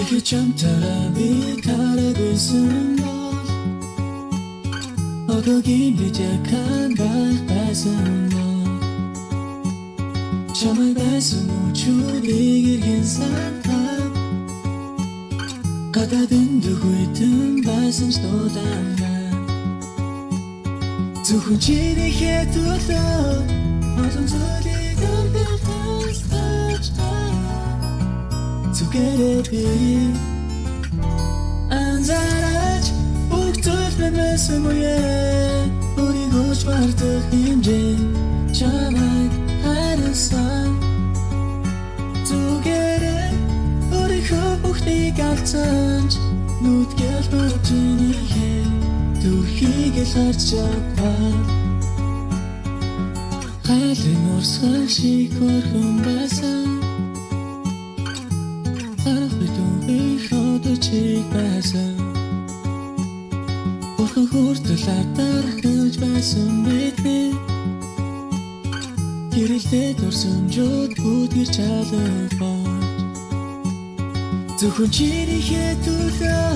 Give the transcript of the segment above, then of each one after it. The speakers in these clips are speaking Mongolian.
Дахиж чамтайгаа би тарагүйсэн бол одоогийн би жахан байсан бол чамайг байсан үчүүдийг иргэн сатаад гадаадын дөхөйтөн байсан ч дуудана зөвхөн чиний хэтүүлээ олон зүйлийг өргөхөөс тааж Together be Anzaraj Buktul ben moye Uri goch bartık imce Çamak harısan Together Uri khubukni galtanç Nut gel böceniye Turhi gel harcapar Halin orsak şik korkum basan Чиг байсан Бурхан хүртэл дарахж байсан бидний Гэрэлтэй дурсамжууд бүдгэр чалах болж Зөвхөн чиний хэтүүлээ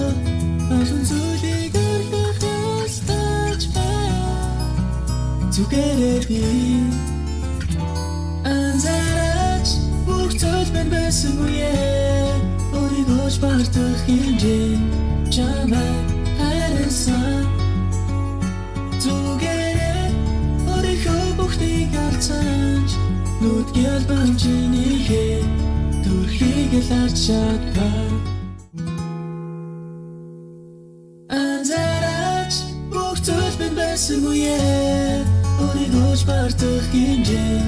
олон зүйлийг өргөхөөс тааж байна Зүгээрээ би анзаарч бүх зүйл минь байсан үе Goch bartık ince Çamak harısan Together Uri khubukni galtanç Nut gel bamciniye Turhi gel harcapar Anzaraç Buktul ben besin uye Uri goch bartık ince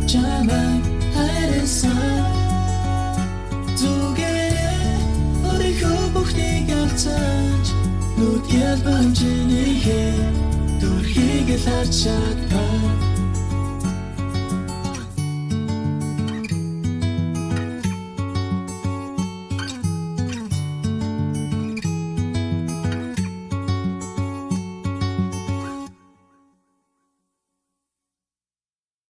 Çamak harısan Nut gel bamciniye Turhi gel harcapar